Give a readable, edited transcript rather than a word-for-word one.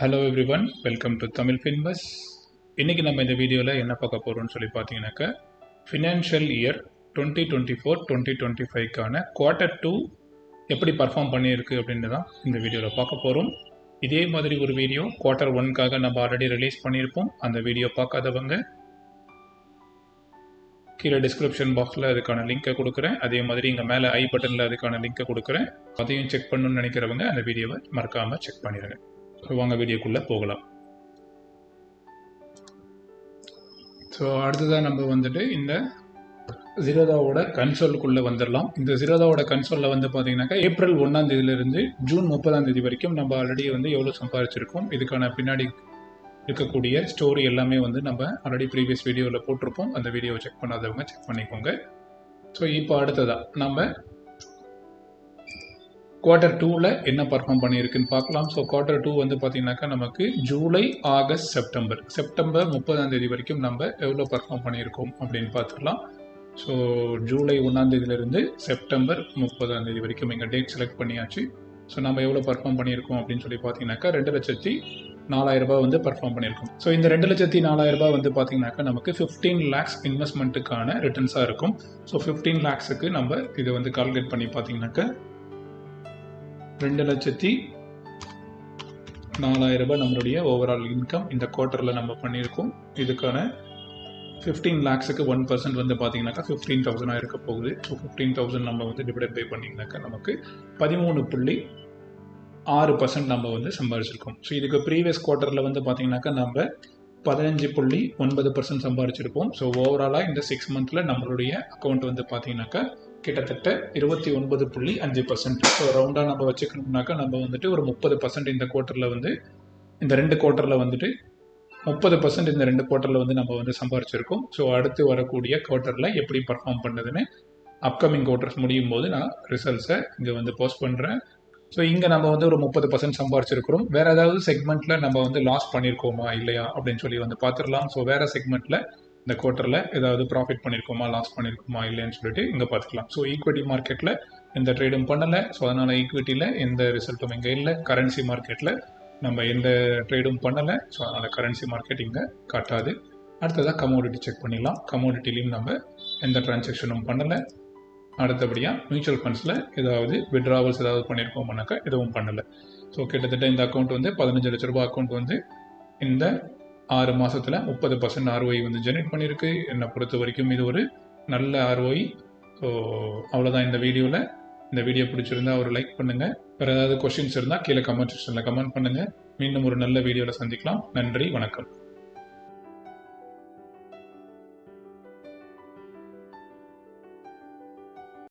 Hello everyone, welcome to Tamil FinBus. இன்றைக்கி நம்ம இந்த வீடியோவில் என்ன பார்க்க போகிறோம்னு சொல்லி பார்த்தீங்கன்னாக்கா, ஃபினான்ஷியல் இயர் 2024-2025க்கான Q2 எப்படி பர்ஃபார்ம் பண்ணியிருக்கு அப்படின்னு தான் இந்த வீடியோவில் பார்க்க போகிறோம். இதே மாதிரி ஒரு வீடியோ Q1க்காக நம்ம ஆல்ரெடி ரிலீஸ் பண்ணியிருப்போம். அந்த வீடியோ பார்க்காதவங்க கீழே டிஸ்கிரிப்ஷன் பாக்ஸில் அதுக்கான லிங்க்கை கொடுக்குறேன். அதே மாதிரி இங்கே மேலே ஐ பட்டனில் அதுக்கான லிங்க்கை கொடுக்குறேன். அதையும் செக் பண்ணணும்னு நினைக்கிறவங்க அந்த வீடியோவை மறக்காமல் செக் பண்ணிடுங்க. வாங்க வீடியோக்குள்ளே போகலாம். ஸோ அடுத்ததாக நம்ம வந்துட்டு இந்த ஜீரோதாவோட கன்சோலுக்குள்ளே வந்துடலாம். இந்த ஜீரோதாவோட கன்சோலில் வந்து பார்த்தீங்கன்னாக்கா ஏப்ரல் 1ஆம் தேதியிலிருந்து ஜூன் 30ஆம் தேதி வரைக்கும் நம்ம ஆல்ரெடி வந்து எவ்வளோ சம்பாதிச்சிருக்கோம், இதுக்கான பின்னாடி இருக்கக்கூடிய ஸ்டோரி எல்லாமே வந்து நம்ம ஆல்ரெடி ப்ரீவியஸ் வீடியோவில் போட்டிருப்போம். அந்த வீடியோவை செக் பண்ணாதவங்க செக் பண்ணிக்கோங்க. ஸோ இப்போ அடுத்ததாக நம்ம Q2ல என்ன பர்ஃபார்ம் பண்ணியிருக்குன்னு பார்க்கலாம். ஸோ Q2 வந்து பார்த்தீங்கன்னாக்கா நமக்கு ஜூலை, ஆகஸ்ட், செப்டம்பர் 30ஆம் தேதி வரைக்கும் நம்ம எவ்வளோ பர்ஃபார்ம் பண்ணியிருக்கோம் அப்படின்னு பார்த்துக்கலாம். ஸோ ஜூலை 1ஆம் தேதியிலிருந்து செப்டம்பர் 30ஆம் தேதி வரைக்கும் எங்கள் டேட் செலக்ட் பண்ணியாச்சு. ஸோ நம்ம எவ்வளோ பர்ஃபார்ம் பண்ணியிருக்கோம் அப்படின்னு சொல்லி பார்த்தீங்கன்னாக்கா 2,04,000 ரூபாய் வந்து பர்ஃபார்ம் பண்ணியிருக்கோம். ஸோ இந்த 2,04,000 ரூபாய் வந்து பார்த்தீங்கன்னாக்கா நமக்கு 15 lakhs இன்வெஸ்ட்மெண்ட்டுக்கான ரிட்டர்ன்ஸாக இருக்கும். ஸோ 15 lakhsக்கு நம்ம இதை வந்து கால்குலேட் பண்ணி பார்த்தீங்கன்னாக்கா 2,04,000 ரூபாய் நம்மளுடைய ஓவரால் இன்கம் இந்த குவார்ட்டரில் நம்ம பண்ணியிருக்கோம். இதுக்கான 15 lakhsக்கு 1% வந்து பார்த்தீங்கன்னாக்கா 15,000 இருக்க போகுது. ஸோ 15,000 நம்ம வந்து டிவைட் பை பண்ணிங்கனாக்கா நமக்கு 13.6% நம்ம வந்து சம்பாதிச்சிருக்கோம். ஸோ இதுக்கு ப்ரீவியஸ் குவார்ட்டரில் வந்து பார்த்தீங்கன்னாக்கா நம்ம 15.9% சம்பாதிச்சிருப்போம். ஸோ ஓவராலாக இந்த 6 monthல நம்மளுடைய அக்கௌண்ட் வந்து பார்த்தீங்கன்னாக்கா கிட்டத்தட்ட 29.5%. ஸோ ரவுண்டாக நம்ம வச்சுக்கணும்னாக்கா நம்ம வந்துட்டு ஒரு 30% இந்த குவார்ட்டரில் வந்து இந்த 2 குவார்ட்டரில் வந்துட்டு 30% இந்த 2 குவார்ட்டரில் வந்து நம்ம வந்து சம்பாரிச்சிருக்கோம். ஸோ அடுத்து வரக்கூடிய குவார்ட்டரில் எப்படி பர்ஃபார்ம் பண்ணுதுன்னு அப்கமிங் குவார்ட்டர்ஸ் முடியும் போது நான் ரிசல்ட்ஸை இங்கே வந்து போஸ்ட் பண்ணுறேன். ஸோ இங்கே நம்ம வந்து ஒரு 30% சம்பாரிச்சிருக்கிறோம். வேறு ஏதாவது செக்மெண்ட்டில் நம்ம வந்து லாஸ் பண்ணியிருக்கோமா இல்லையா அப்படின்னு சொல்லி வந்து பார்த்துடலாம். ஸோ வேறு செக்மெண்ட்டில் இந்த குவார்ட்டரில் ஏதாவது ப்ராஃபிட் பண்ணியிருக்கோமா, லாஸ் பண்ணியிருக்கோமா இல்லைன்னு சொல்லிட்டு இங்கே பார்த்துக்கலாம். ஸோ ஈக்விட்டி மார்க்கெட்டில் எந்த ட்ரேடும் பண்ணலை. ஸோ அதனால் ஈக்விட்டியில் எந்த ரிசல்ட்டும் இங்கே இல்லை. கரன்சி மார்க்கெட்டில் நம்ம எந்த ட்ரேடும் பண்ணலை. ஸோ அதனால் கரன்சி மார்க்கெட் இங்கே காட்டாது. அடுத்ததாக கமோடிட்டி செக் பண்ணிடலாம். கமோடிட்டிலையும் நம்ம எந்த டிரான்சாக்ஷனும் பண்ணலை. அடுத்தபடியாக மியூச்சுவல் ஃபண்ட்ஸில் ஏதாவது விட்ராவல்ஸ் ஏதாவது பண்ணியிருக்கோம்னாக்கா எதுவும் பண்ணலை. ஸோ கிட்டத்தட்ட இந்த அக்கௌண்ட் வந்து 15 லட்ச ரூபாய் அக்கௌண்ட் வந்து இந்த 6 மாதத்தில் 30% ROI வந்து ஜெனரேட் பண்ணியிருக்கு. என்னை பொறுத்த வரைக்கும் இது ஒரு நல்ல ROI. ஸோ அவ்வளோதான் இந்த வீடியோவில். இந்த வீடியோ பிடிச்சிருந்தா ஒரு லைக் பண்ணுங்கள். வேறு ஏதாவது கொஸ்டின்ஸ் இருந்தால் கீழே கமெண்ட் செக்ஷனில் கமெண்ட் பண்ணுங்கள். மீண்டும் ஒரு நல்ல வீடியோவில் சந்திக்கலாம். நன்றி, வணக்கம்.